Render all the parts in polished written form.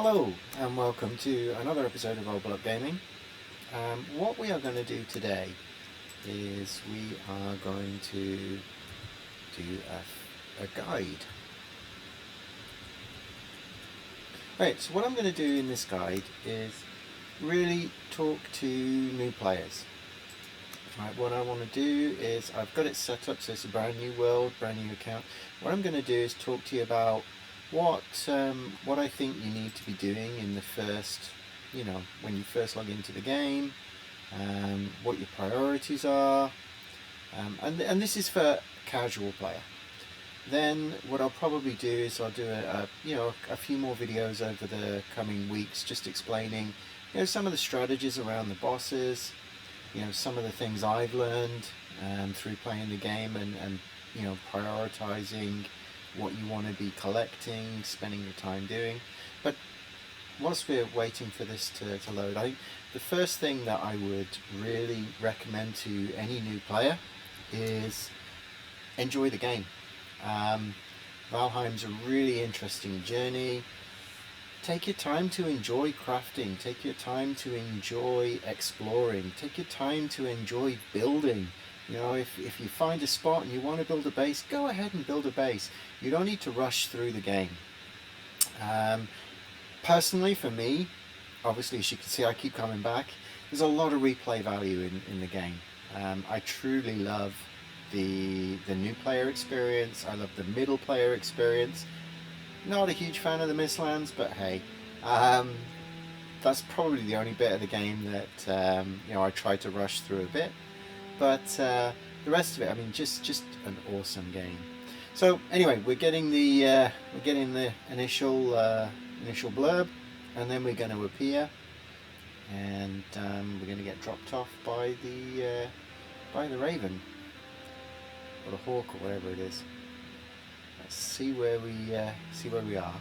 Hello and welcome to another episode of Old Block Gaming. What we are going to do today is we are going to do a guide. Right, so what I'm going to do in this guide is really talk to new players. Right, what I want to do is I've got it set up so it's a brand new world, brand new account. What I'm going to do is talk to you about what I think you need to be doing in the first, when you first log into the game, what your priorities are, and this is for casual player. Then what I'll probably do is I'll do a few more videos over the coming weeks, just explaining some of the strategies around the bosses, some of the things I've learned through playing the game, and prioritizing what you want to be collecting, spending your time doing. But whilst we're waiting for this to load, I think the first thing that I would really recommend to any new player is enjoy the game. Valheim's a really interesting journey. Take your time to enjoy crafting, take your time to enjoy exploring, take your time to enjoy building. If you find a spot and you want to build a base, go ahead and build a base. You don't need to rush through the game. Personally, for me, obviously, as you can see, I keep coming back. There's a lot of replay value in the game. I truly love the new player experience. I love the middle player experience. Not a huge fan of the Mistlands, but hey, that's probably the only bit of the game that I try to rush through a bit. But the rest of it, I mean, just an awesome game. So anyway, we're getting the initial blurb, and then we're going to appear, and we're going to get dropped off by the raven or the hawk or whatever it is. Let's see where we are.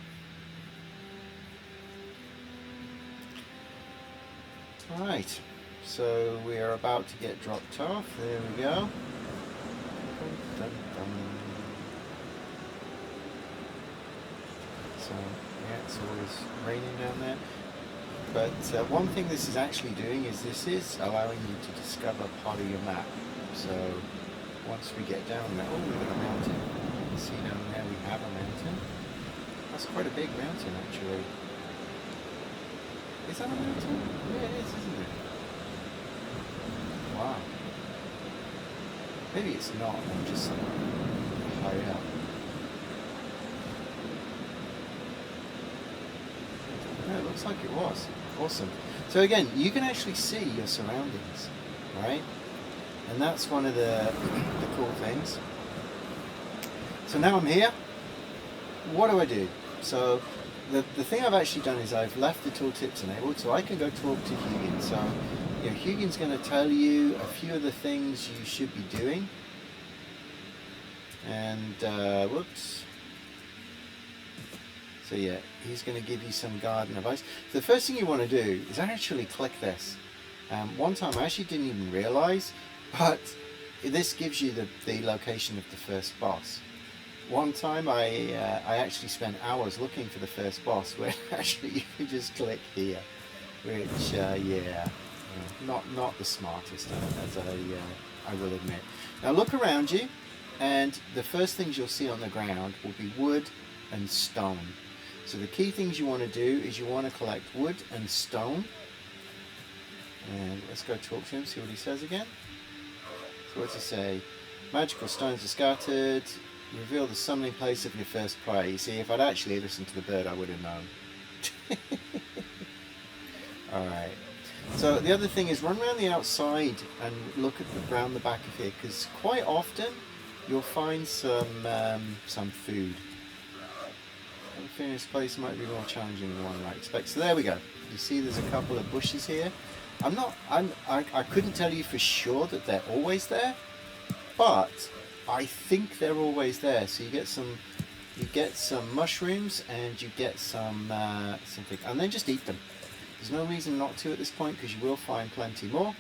All right. So we are about to get dropped off. There we go. Dun, dun, dun. So yeah, it's always raining down there. But one thing this is actually doing is this is allowing you to discover part of your map. So once we get down there, oh, we've got a mountain. You can see down there we have a mountain. That's quite a big mountain actually. Is that a mountain? Yeah, it is, isn't it? Wow. Maybe it's not, I'm just high up. No, it looks like it was. Awesome. So again, you can actually see your surroundings, right? And that's one of the cool things. So now I'm here. What do I do? So the thing I've actually done is I've left the tooltips enabled, so I can go talk to Hugin. So Hugin's going to tell you a few of the things you should be doing. And, whoops. So yeah, he's going to give you some garden advice. The first thing you want to do is actually click this. One time I actually didn't even realize, but this gives you the location of the first boss. One time I actually spent hours looking for the first boss, where actually you can just click here, which, yeah. Not the smartest, as I will admit. Now look around you, and the first things you'll see on the ground will be wood and stone. So the key things you want to do is you want to collect wood and stone. And let's go talk to him, see what he says again. So what's he say? Magical stones are scattered. Reveal the summoning place of your first prey. You see, if I'd actually listened to the bird, I would have known. Alright. So the other thing is run around the outside and look around the back of here, because quite often you'll find some food. I think this place might be more challenging than one I expect. So there we go. You see there's a couple of bushes here. I couldn't tell you for sure that they're always there, but I think they're always there. So you get some mushrooms and you get something, and then just eat them. There's no reason not to at this point, because you will find plenty more.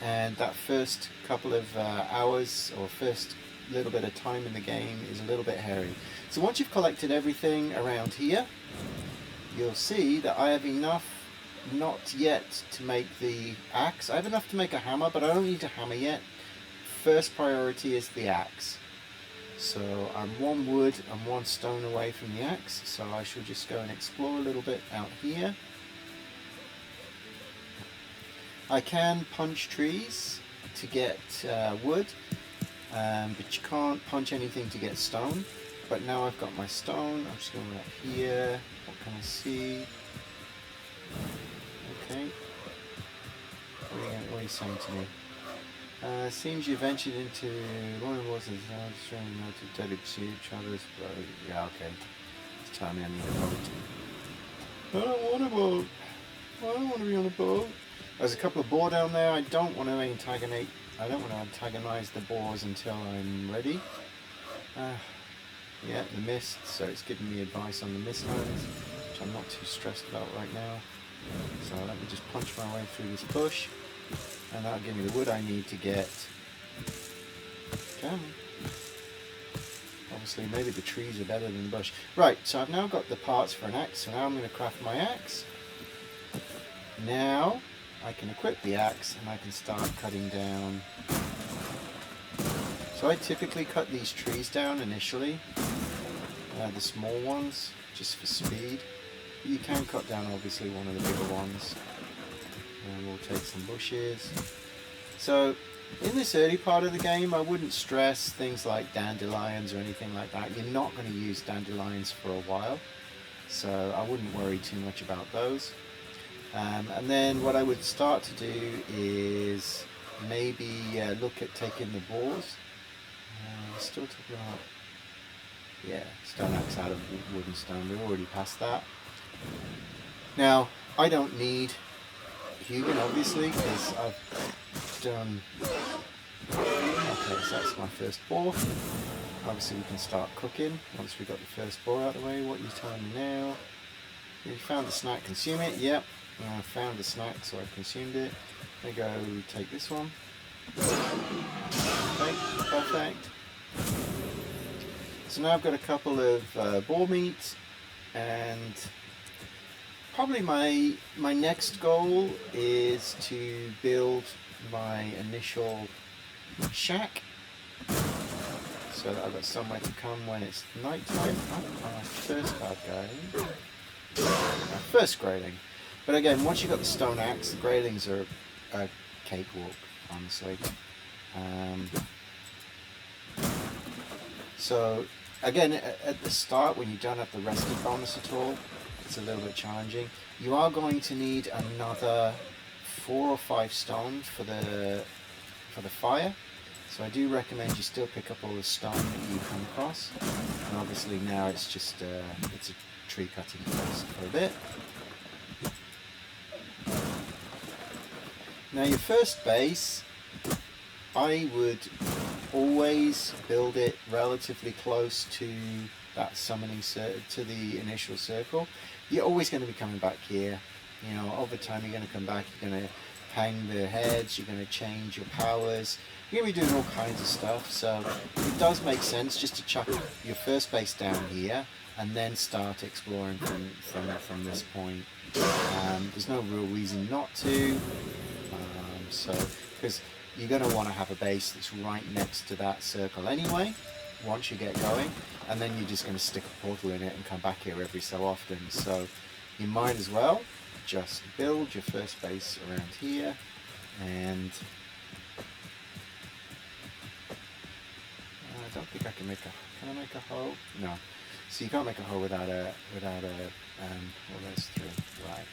And that first couple of hours, or first little bit of time in the game, is a little bit hairy. So once you've collected everything around here, you'll see that I have enough not yet to make the axe. I have enough to make a hammer, but I don't need a hammer yet. First priority is the axe. So I'm 1 wood and 1 stone away from the axe, so I shall just go and explore a little bit out here. I can punch trees to get wood, but you can't punch anything to get stone. But now I've got my stone, I'm just going up here. What can I see? Okay. What are you saying to me? Seems you ventured into one of the waters trying not to deadly pursuit, travelers. Yeah, okay. Just tell me I need a boat. I don't want a boat. I don't want to be on a boat. There's a couple of boar down there. I don't want to antagonize the boars until I'm ready. Yeah, the mist, so it's giving me advice on the mist lands, which I'm not too stressed about right now. So let me just punch my way through this bush, and that'll give me the wood I need to get. Come. Obviously, maybe the trees are better than the bush. Right, so I've now got the parts for an axe, so now I'm going to craft my axe. Now I can equip the axe and I can start cutting down. So I typically cut these trees down initially, the small ones, just for speed. You can cut down obviously one of the bigger ones. And we'll take some bushes. So in this early part of the game, I wouldn't stress things like dandelions or anything like that. You're not going to use dandelions for a while, so I wouldn't worry too much about those. And then what I would start to do is maybe look at taking the boars. Still talking about, yeah, stone axe out of wood and stone. We're already past that. Now, I don't need Hugan, obviously, because I've done. Okay, so that's my first boar. Obviously, we can start cooking once we've got the first boar out of the way. What are you telling me now? You found the snack, consume it. Yep, I found the snack, so I've consumed it. There you go, take this one. Okay, perfect. So now I've got a couple of boar meat, and probably my next goal is to build my initial shack, so that I've got somewhere to come when it's night time. Oh, my first bad guy. My first grayling. But again, once you've got the stone axe, the graylings are a cakewalk, honestly. So again, at the start, when you don't have the rescue bonus at all, it's a little bit challenging. You are going to need another 4 or 5 stone for the fire. So I do recommend you still pick up all the stone that you come across. And obviously now it's just it's a tree cutting quest for a bit. Now your first base, I would always build it relatively close to that summoning to the initial circle. You're always going to be coming back here. You know, over time you're going to come back. You're going to hang the heads. You're going to change your powers. You're going to be doing all kinds of stuff. So it does make sense just to chuck your first base down here and then start exploring from this point. There's no real reason not to. Because you're going to want to have a base that's right next to that circle anyway, once you get going, and then you're just going to stick a portal in it and come back here every so often. So you might as well just build your first base around here, and I don't think I can make a. Can I make a hole? No. So you can't make a hole without a well, there's 3. Right.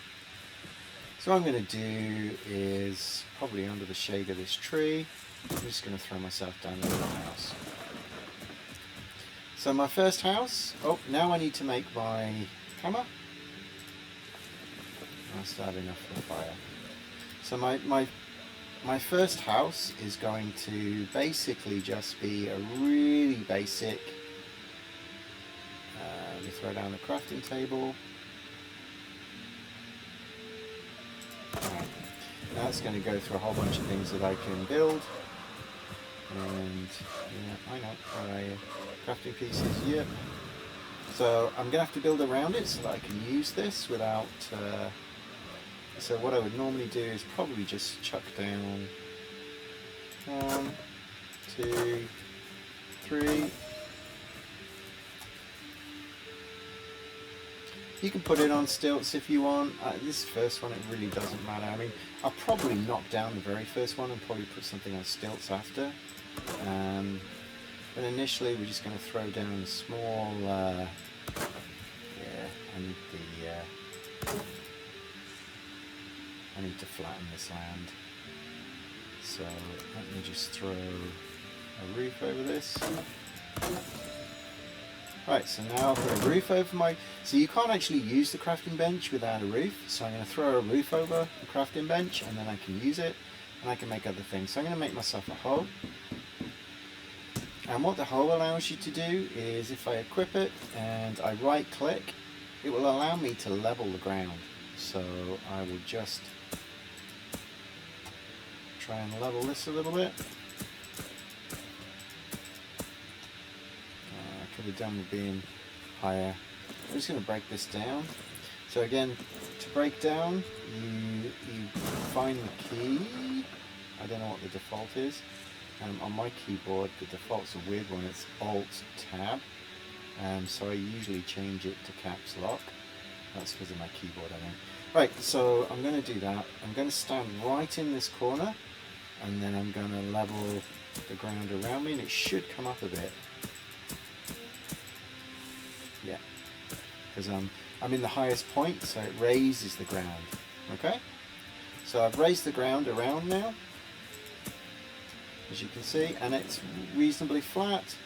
So what I'm going to do is, probably under the shade of this tree, I'm just going to throw myself down into the house. So my first house, now I need to make my hammer. I still have enough for the fire. So my first house is going to basically just be a really basic, let me throw down the crafting table. Now it's going to go through a whole bunch of things that I can build. And yeah, I know. Crafting pieces, yep. So I'm going to have to build around it so that I can use this without... so what I would normally do is probably just chuck down 1, 2, 3. You can put it on stilts if you want. This first one, it really doesn't matter. I mean, I'll probably knock down the very first one and probably put something on stilts after. But initially, we're just going to throw down a small... yeah, I need to flatten this land. So let me just throw a roof over this. Right, so now I'll put a roof over my... So you can't actually use the crafting bench without a roof. So I'm going to throw a roof over the crafting bench and then I can use it and I can make other things. So I'm going to make myself a hoe. And what the hoe allows you to do is if I equip it and I right click, it will allow me to level the ground. So I will just try and level this a little bit. Could have done with being higher. I'm just going to break this down. So again, to break down, you find the key. I don't know what the default is. On my keyboard, the default's a weird one. It's Alt-Tab. So I usually change it to caps lock. That's because of my keyboard, I think. Right, so I'm going to do that. I'm going to stand right in this corner, and then I'm going to level the ground around me, and it should come up a bit. Yeah, because I'm in the highest point, so it raises the ground. Okay, so I've raised the ground around now, as you can see, and it's reasonably flat,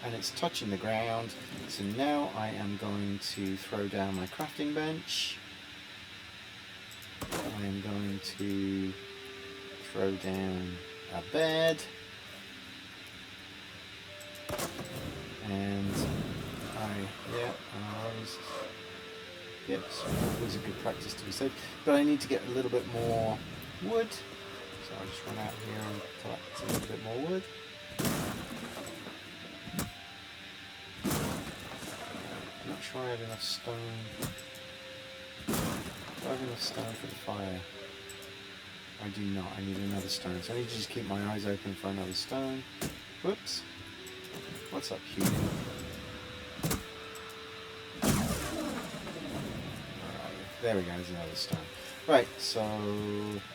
and it's touching the ground. So now I am going to throw down my crafting bench. I am going to throw down a bed, and so it was a good practice to be safe. But I need to get a little bit more wood, so I'll just run out here and collect a little bit more wood. I'm not sure I have enough stone. Do I have enough stone for the fire? I do not. I need another stone, so I need to just keep my eyes open for another stone. Whoops. What's up, human? There we go, there's another stone. Right, so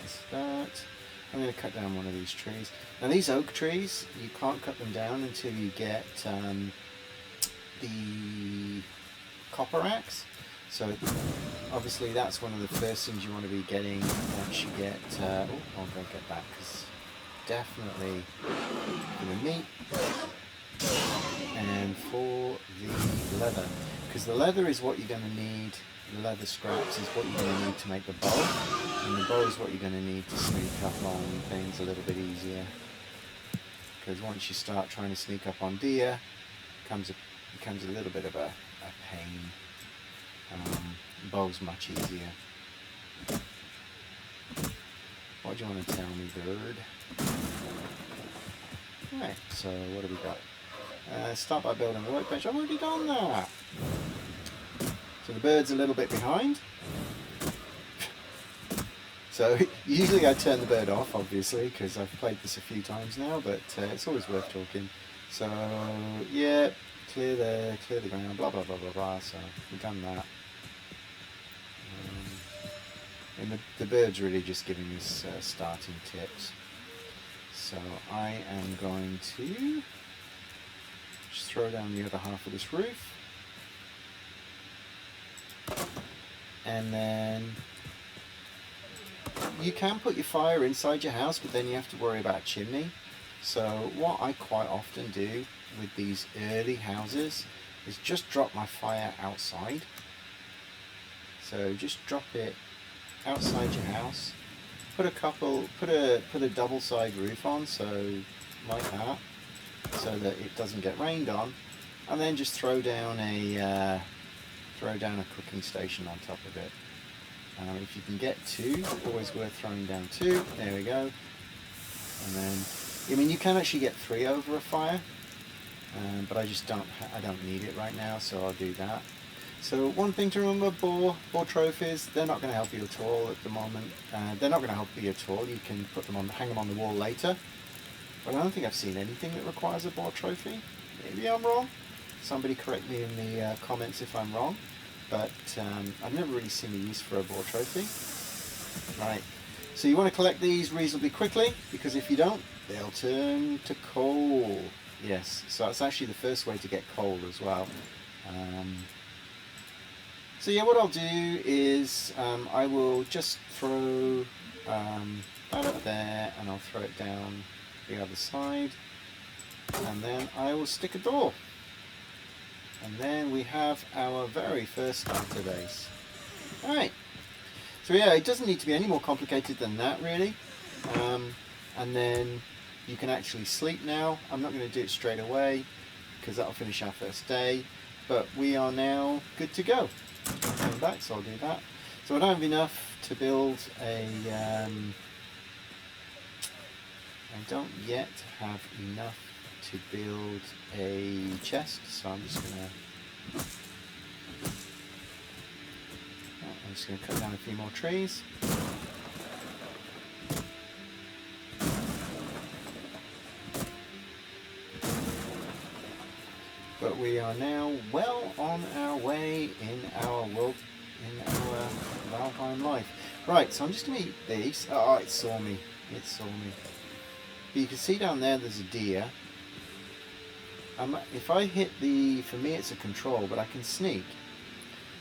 that's that. I'm going to cut down one of these trees. Now these oak trees, you can't cut them down until you get the copper axe. So obviously that's one of the first things you want to be getting once you get... I'll go get that because definitely for the meat and for the leather. Because the leather is what you're going to need. The leather scraps is what you're going to need to make the bow, and the bow is what you're going to need to sneak up on things a little bit easier. Because once you start trying to sneak up on deer, it becomes a little bit of a pain. The bow's much easier. What do you want to tell me, bird? Right, so what have we got? Start by building the workbench. I've already done that. So the bird's a little bit behind. So usually I turn the bird off, obviously, because I've played this a few times now, but it's always worth talking. So yeah, clear the ground, blah blah blah blah blah. So we've done that. And the bird's really just giving us starting tips. So I am going to just throw down the other half of this roof. And then you can put your fire inside your house, but then you have to worry about a chimney. So what I quite often do with these early houses is just drop my fire outside. So just drop it outside your house. Put a double side roof on, so like that, so that it doesn't get rained on, and then just throw down a cooking station on top of it. If you can get 2, always worth throwing down 2. There we go. And then, I mean, you can actually get 3 over a fire. but I just I don't need it right now, so I'll do that. So one thing to remember, boar trophies, they're not going to help you at all at the moment. They're not going to help you at all. You can put them on, hang them on the wall later. But I don't think I've seen anything that requires a boar trophy. Maybe I'm wrong. Somebody correct me in the comments if I'm wrong. But I've never really seen a use for a boar trophy. Right. So you want to collect these reasonably quickly, because if you don't, they'll turn to coal. Yes. So that's actually the first way to get coal as well. So yeah, what I'll do is I will just throw that up there, and I'll throw it down the other side, and then I will stick a door, and then we have our very first starter base. Alright, so yeah, it doesn't need to be any more complicated than that really, and then you can actually sleep now. I'm not going to do it straight away because that'll finish our first day, but we are now good to go. Coming back, so I'll do that. So I don't have enough to build a I don't yet have enough to build a chest, so I'm just gonna cut down a few more trees. But we are now well on our way in our Valheim life. Right, so I'm just going to eat these. Oh, it saw me. It saw me. But you can see down there there's a deer. If I hit for me it's a control, but I can sneak.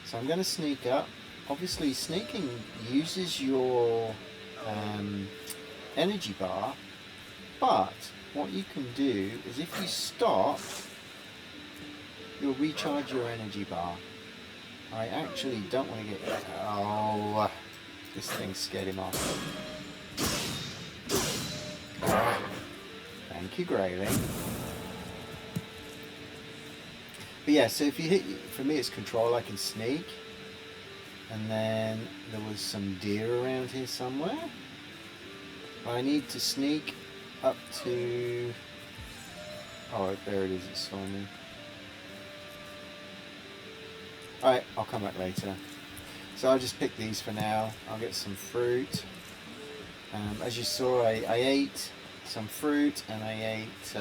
So I'm going to sneak up. Obviously sneaking uses your energy bar, but what you can do is if you stop, you'll recharge your energy bar. I actually don't want to get... Oh, this thing scared him off. Thank you, Grayling. But yeah, so if you hit... For me it's control, I can sneak. And then there was some deer around here somewhere. I need to sneak up to... Oh, there it is, it saw me. Alright, I'll come back later. So I'll just pick these for now. I'll get some fruit. As you saw, I ate some fruit and I ate...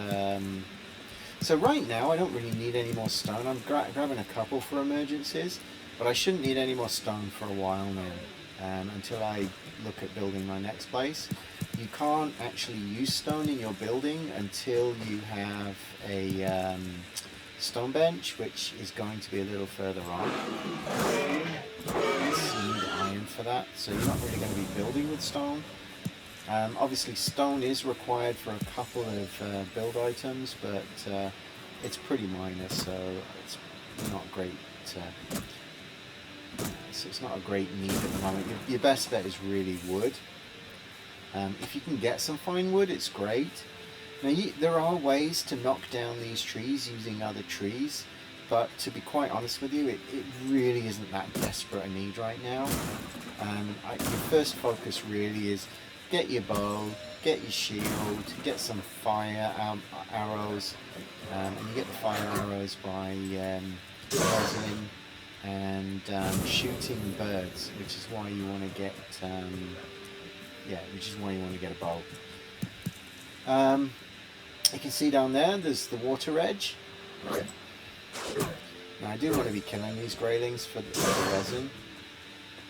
So right now I don't really need any more stone. I'm grabbing a couple for emergencies, but I shouldn't need any more stone for a while now, until I look at building my next place. You can't actually use stone in your building until you have a... stone bench, which is going to be a little further on. So you need iron for that, so you're not really going to be building with stone. Obviously stone is required for a couple of build items, but it's pretty minor, so it's not great. It's not a great need at the moment. Your best bet is really wood. If you can get some fine wood, it's great. Now, there are ways to knock down these trees using other trees, but to be quite honest with you, it really isn't that desperate a need right now. Your first focus really is get your bow, get your shield, get some fire arrows, and you get the fire arrows by resin and shooting birds, which is why you want to get a bow. You can see down there, there's the water edge. Now I do want to be killing these graylings for the resin,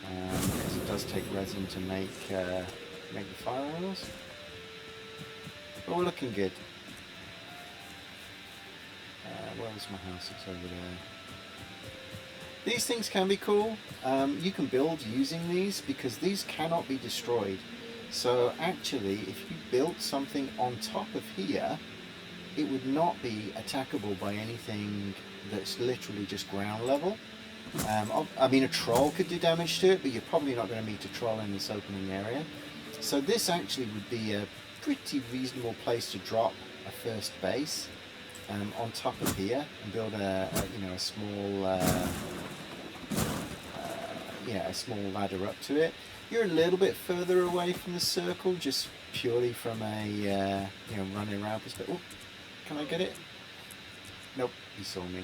because it does take resin to make the fire arrows. But we're looking good. Where's my house? It's over there. These things can be cool. You can build using these because these cannot be destroyed. So actually, if you built something on top of here, it would not be attackable by anything that's literally just ground level. I mean, a troll could do damage to it, but you're probably not going to meet a troll in this opening area. So this actually would be a pretty reasonable place to drop a first base on top of here and build a small ladder up to it. You're a little bit further away from the circle, just purely from a running around perspective. Oh, can I get it? Nope, he saw me.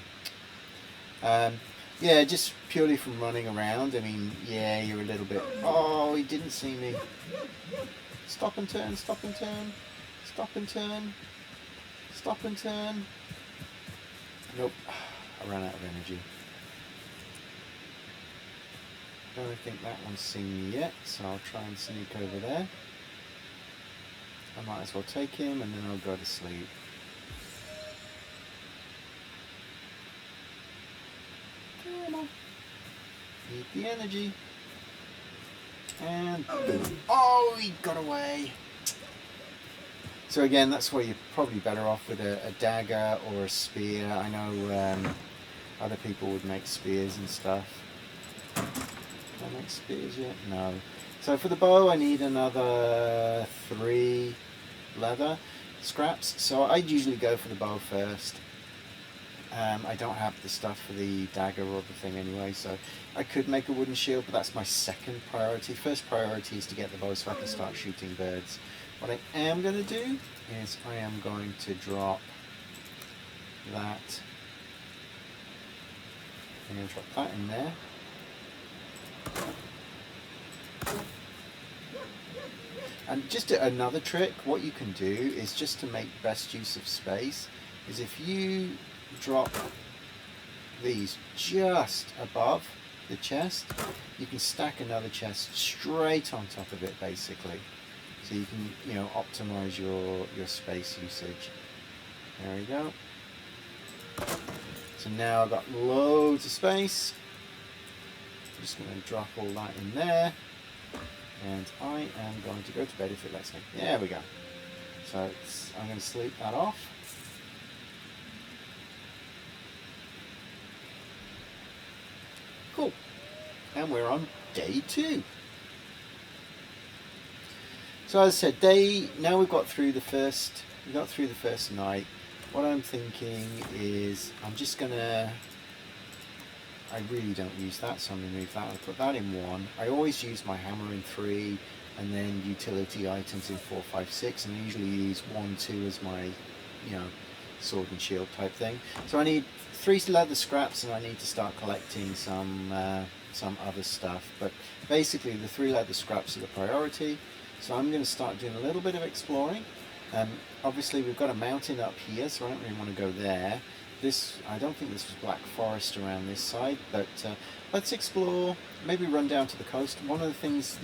Yeah, just purely from running around. I mean, yeah, you're a little bit... Oh, he didn't see me. Stop and turn, stop and turn. Stop and turn. Stop and turn. Nope, I ran out of energy. Don't think that one's seen me yet, so I'll try and sneak over there. I might as well take him and then I'll go to sleep. Come on. Need the energy. And boom. Oh, he got away. So again, that's where you're probably better off with a dagger or a spear. I know other people would make spears and stuff. Can I make spears yet? No. So for the bow, I need another 3 leather scraps. So I'd usually go for the bow first. I don't have the stuff for the dagger or the thing anyway, so I could make a wooden shield, but that's my second priority. First priority is to get the bow so I can start shooting birds. What I am going to do is I am going to drop that. I'm going to drop that in there. And just another trick, what you can do is just to make best use of space, is if you drop these just above the chest, you can stack another chest straight on top of it basically. So you can, you know, optimize your space usage. There we go. So now I've got loads of space. I'm just going to drop all that in there. And I am going to go to bed if it lets me. There we go. So I'm going to sleep that off. Cool. And we're on day 2. So as I said, now we've got through the first night. What I'm thinking is I'm just gonna, I really don't use that, so I'm gonna move that. I'll put that in 1. I always use my hammer in 3, and then utility items in 4, 5, 6, and I usually use 1, 2 as my, you know, sword and shield type thing. So I need 3 leather scraps, and I need to start collecting some other stuff. But basically, the 3 leather scraps are the priority. So I'm going to start doing a little bit of exploring. Obviously we've got a mountain up here, so I don't really want to go there. I don't think this was Black Forest around this side, but let's explore, maybe run down to the coast. The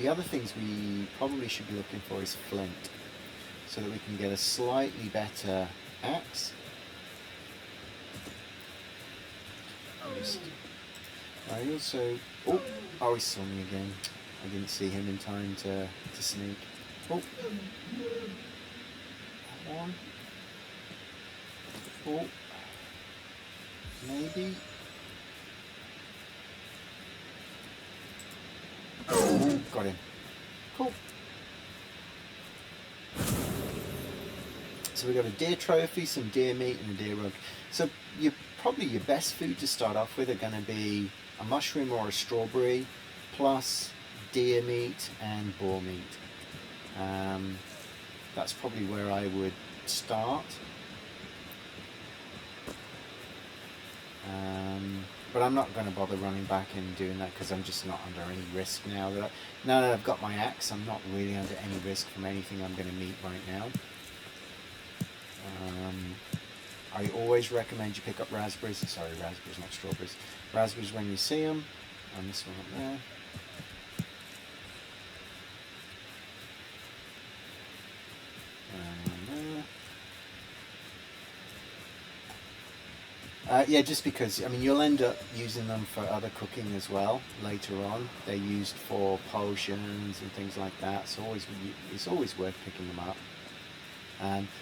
other things we probably should be looking for is flint, so that we can get a slightly better axe. I also, oh, he saw me again. I didn't see him in time to sneak. Oh. That one. Oh. Maybe. Oh, got him. Cool. So we've got a deer trophy, some deer meat, and a deer rug. So probably your best food to start off with are going to be a mushroom or a strawberry, plus deer meat and boar meat. That's probably where I would start. But I'm not going to bother running back and doing that because I'm just not under any risk now. Now that I've got my axe, I'm not really under any risk from anything I'm going to meet right now. I always recommend you pick up raspberries. Sorry, raspberries, not strawberries. Raspberries when you see them. And this one up there. Yeah, just because, I mean, you'll end up using them for other cooking as well later on. They're used for potions and things like that, so it's always worth picking them up.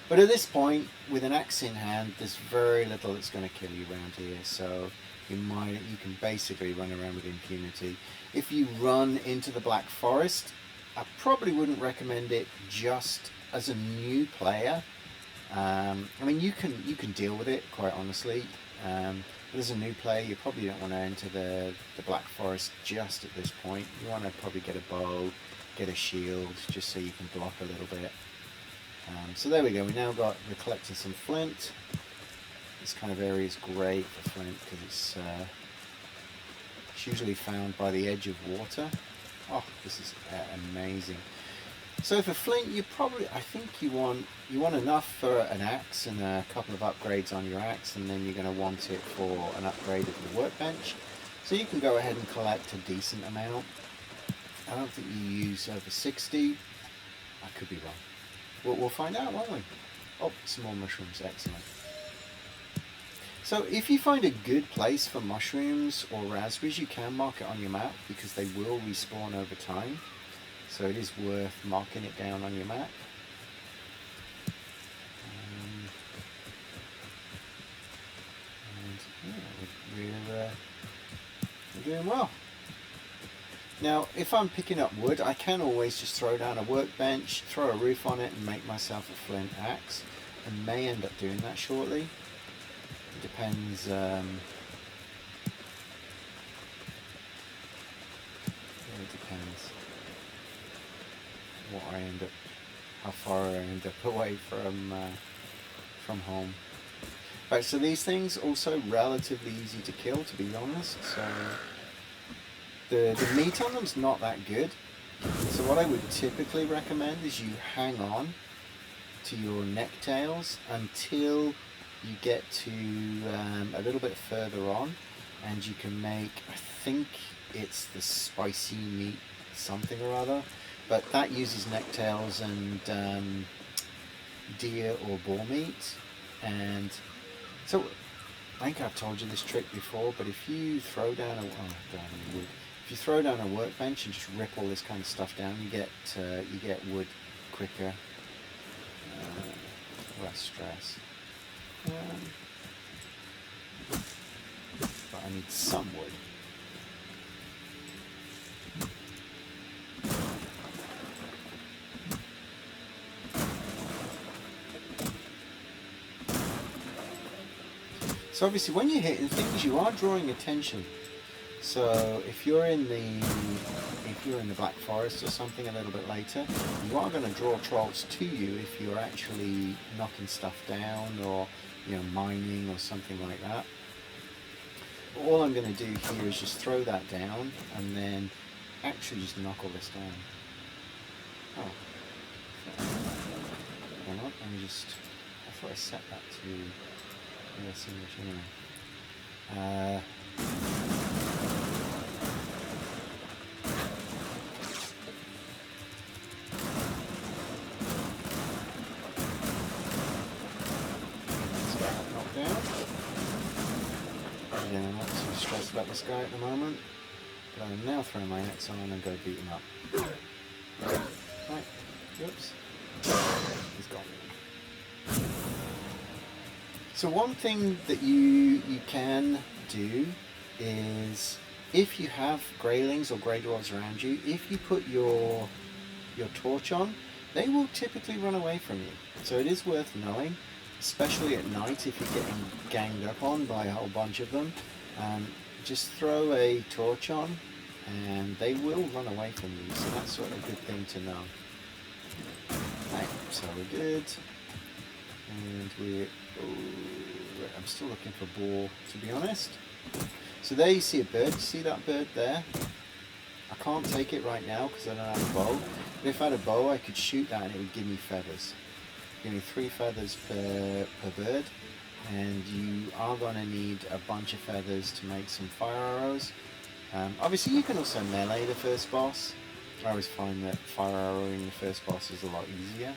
But at this point, with an axe in hand, there's very little that's going to kill you around here, so you can basically run around with impunity. If you run into the Black Forest, I probably wouldn't recommend it just as a new player. I mean, you can deal with it, quite honestly. But as a new player, you probably don't want to enter the Black Forest just at this point. You want to probably get a bow, get a shield, just so you can block a little bit. So there we go. We're collecting some flint. This kind of area is great for flint because it's usually found by the edge of water. Oh, this is amazing. So for flint, you probably, I think you want enough for an axe and a couple of upgrades on your axe, and then you're going to want it for an upgrade of your workbench. So you can go ahead and collect a decent amount. I don't think you use over 60. I could be wrong. We'll find out, won't we? Oh, some more mushrooms, excellent. So if you find a good place for mushrooms or raspberries, you can mark it on your map because they will respawn over time. So it is worth marking it down on your map. And yeah, we're doing well. Now, if I'm picking up wood, I can always just throw down a workbench, throw a roof on it, and make myself a flint axe. I may end up doing that shortly. It depends. It depends what I end up, how far I end up away from home. Right, so these things also relatively easy to kill, to be honest. So the meat on them's not that good. So what I would typically recommend is you hang on to your necktails until you get to a little bit further on, and you can make, I think it's the spicy meat something or other, but that uses necktails and deer or boar meat. And so I think I've told you this trick before, but if you throw down if you throw down a workbench and just rip all this kind of stuff down, you get wood quicker, less stress. But I need some wood. So obviously when you're hitting things, you are drawing attention. So if you're in the Black Forest or something a little bit later, you are going to draw trolls to you if you're actually knocking stuff down or mining or something like that. All I'm going to do here is just throw that down and then actually just knock all this down. Oh, hang on, let me just. I thought I set that to yes English anyway. Again, I'm not too stressed about this guy at the moment, but I'm now throwing my axe on and go beat him up. Right, whoops, he's gone. So one thing that you can do is, if you have greylings or grey dwarves around you, if you put your torch on, they will typically run away from you. So it is worth knowing, especially at night if you're getting ganged up on by a whole bunch of them. Just throw a torch on and they will run away from you, so that's sort of a good thing to know. Right, so we're good. And I'm still looking for boar, to be honest. So there you see a bird. You see that bird there? I can't take it right now because I don't have a bow. But if I had a bow, I could shoot that and it would give me feathers. Give me 3 feathers per bird. And you are going to need a bunch of feathers to make some fire arrows. Obviously you can also melee the first boss. I always find that fire arrowing the first boss is a lot easier.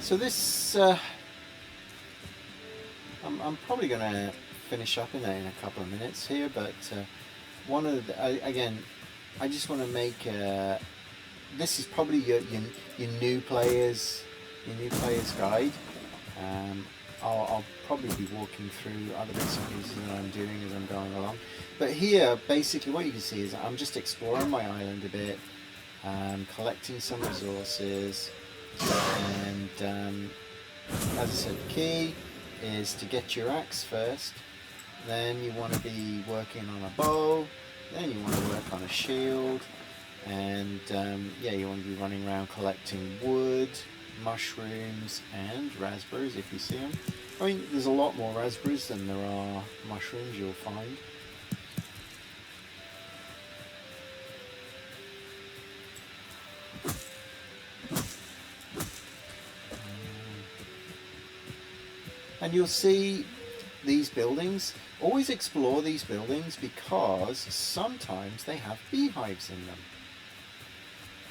So this, I'm probably going to finish up in a couple of minutes here, but one of the, again, I just want to make, this is probably your new players guide. I'll probably be walking through other bits and pieces that I'm doing as I'm going along. But here, basically what you can see is I'm just exploring my island a bit, collecting some resources, and as I said, the key is to get your axe first, then you want to be working on a bow, then you want to work on a shield, and yeah, you want to be running around collecting wood, mushrooms, and raspberries if you see them. I mean, there's a lot more raspberries than there are mushrooms, you'll find. And you'll see these buildings. Always explore these buildings because sometimes they have beehives in them.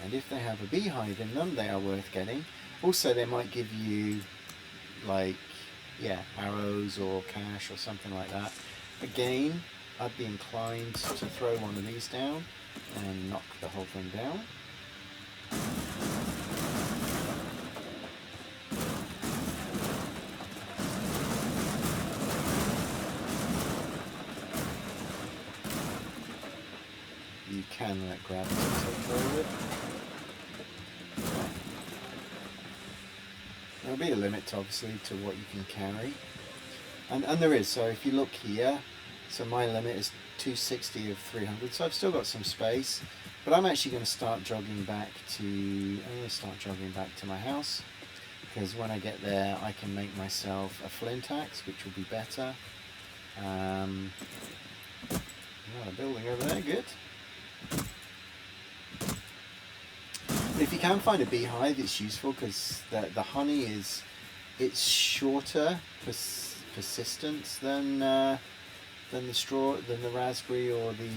And if they have a beehive in them, they are worth getting. Also, they might give you, like, yeah, arrows or cash or something like that. Again, I'd be inclined to throw one of these down and knock the whole thing down. You can let gravity take over it. There'll be a limit, obviously, to what you can carry. And there is, so if you look here, so my limit is 260 of 300, so I've still got some space. But I'm actually going to start jogging back to, my house. Because when I get there, I can make myself a flint axe, which will be better. Another building over there, good. If you can find a beehive, it's useful because the honey it's shorter persistence than the raspberry or the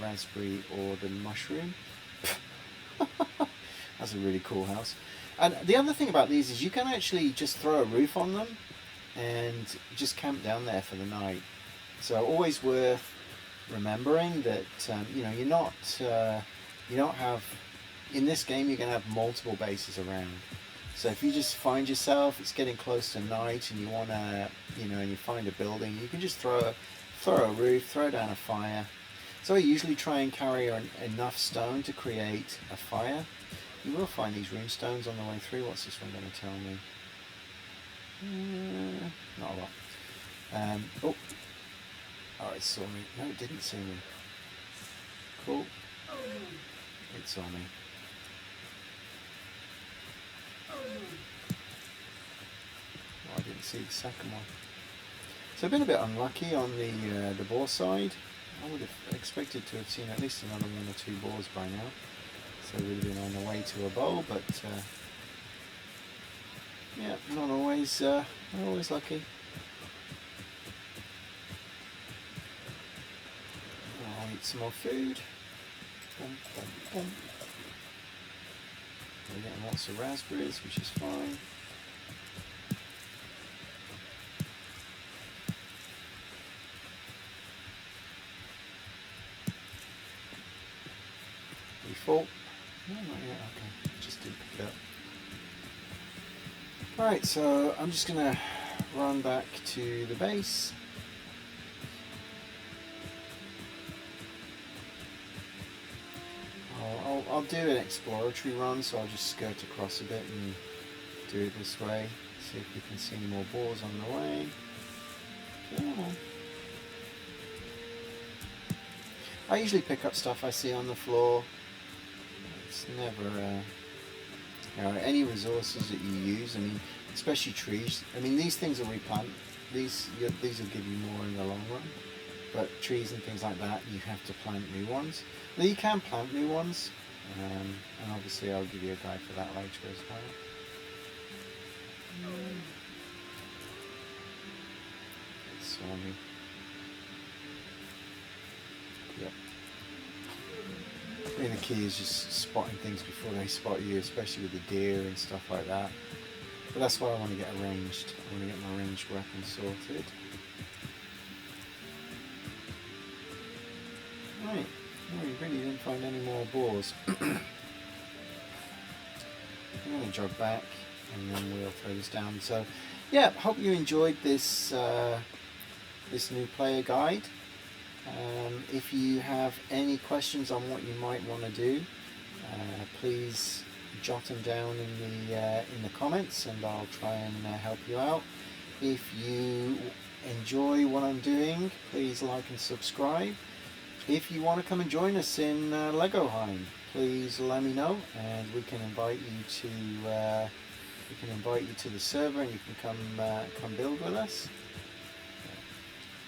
raspberry or the mushroom. That's a really cool house. And the other thing about these is you can actually just throw a roof on them and just camp down there for the night. So always worth remembering that you know, you don't have, in this game you're going to have multiple bases around. So if you just find yourself, it's getting close to night and you want to, you know, and you find a building, you can just throw a roof, throw down a fire. So I usually try and carry enough stone to create a fire. You will find these rune stones on the way through. What's this one going to tell me? Not a lot. Oh, it saw me. No, it didn't see me. Cool. It saw me. Oh, I didn't see the second one. So I've been a bit unlucky on the boar side. I would have expected to have seen at least another one or two boars by now. So we would have been on the way to a bow, but yeah, not always lucky. I'll eat some more food. Bum, bum, bum. We're getting lots of raspberries, which is fine. We full? No, not yet. Okay, just didn't pick it up. Alright, so I'm just going to run back to the base. I'll do an exploratory run, so I'll just skirt across a bit and do it this way. See if we can see any more boars on the way. Come on. I usually pick up stuff I see on the floor. It's never, you know, any resources that you use. I mean, especially trees. I mean, these things will replant. These will give you more in the long run. But trees and things like that, you have to plant new ones. Now you can plant new ones, and obviously I'll give you a guide for that later as well. It saw me. Yep. I mean, the key is just spotting things before they spot you, especially with the deer and stuff like that. But that's why I want to get ranged. I want to get my ranged weapon sorted. Right, no, we really didn't find any more boars. I'm going to jog back and then we'll throw this down. So, yeah, hope you enjoyed this this new player guide. If you have any questions on what you might want to do, please jot them down in the comments, and I'll try and help you out. If you enjoy what I'm doing, please like and subscribe. If you want to come and join us in Valheim, please let me know, and we can invite you to the server, and you can come build with us.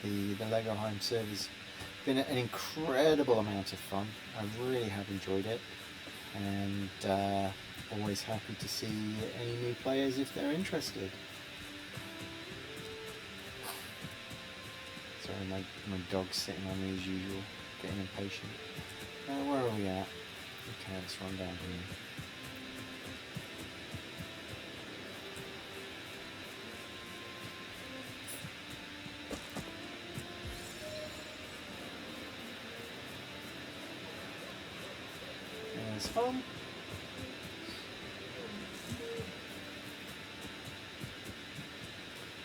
The Valheim server's been an incredible amount of fun. I really have enjoyed it, and always happy to see any new players if they're interested. Sorry, my dog's sitting on me as usual, getting impatient. Where are we at? Okay, let's run down here. There's home.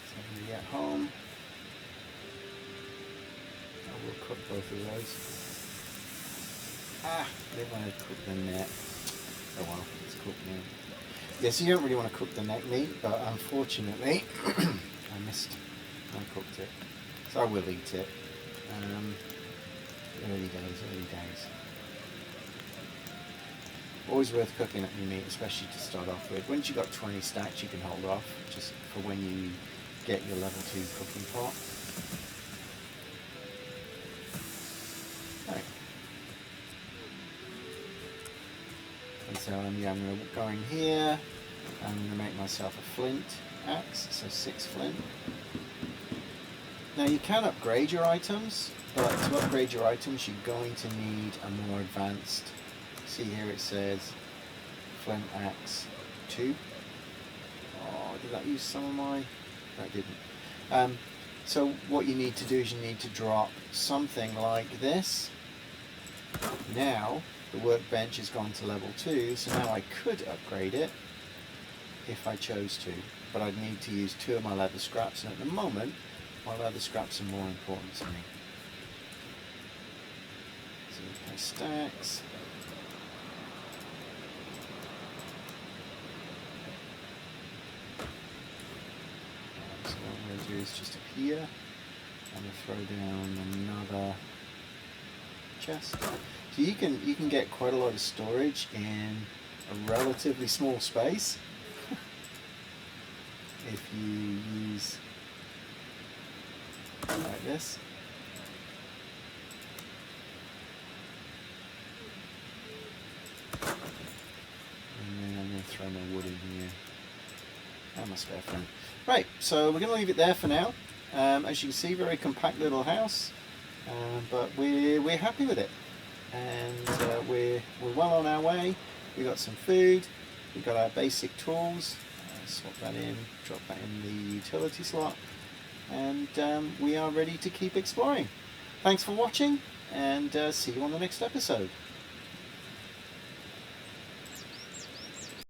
So I'm going to get home. I will cook both of those. I didn't want to cook the neck. Oh well, it's cooked now. Yes, you don't really want to cook the neck meat, but unfortunately, I cooked it. So I will eat it. Early days. Always worth cooking up your meat, especially to start off with. Once you've got 20 stacks, you can hold off, just for when you get your level 2 cooking pot. Right. And so I'm going to go in here. I'm going to make myself a flint axe, so 6 flint. Now you can upgrade your items, but to upgrade your items you're going to need a more advanced. See here it says flint axe 2. Oh, did that use some of my? That didn't. So what you need to do is you need to drop something like this. Now the workbench has gone to level 2, so now I could upgrade it if I chose to, but I'd need to use 2 of my leather scraps, and at the moment my leather scraps are more important to me. So my stacks. So what I'm going to do is just up here, I'm going to throw down another chest. So you can get quite a lot of storage in a relatively small space if you use like this. And then I'm going to throw my wood in here. And my spare flint. Right, so we're going to leave it there for now. As you can see, very compact little house, but we're happy with it, and we're well on our way. We got some food, we got our basic tools. Swap that in, drop that in the utility slot, and we are ready to keep exploring. Thanks for watching, and see you on the next episode.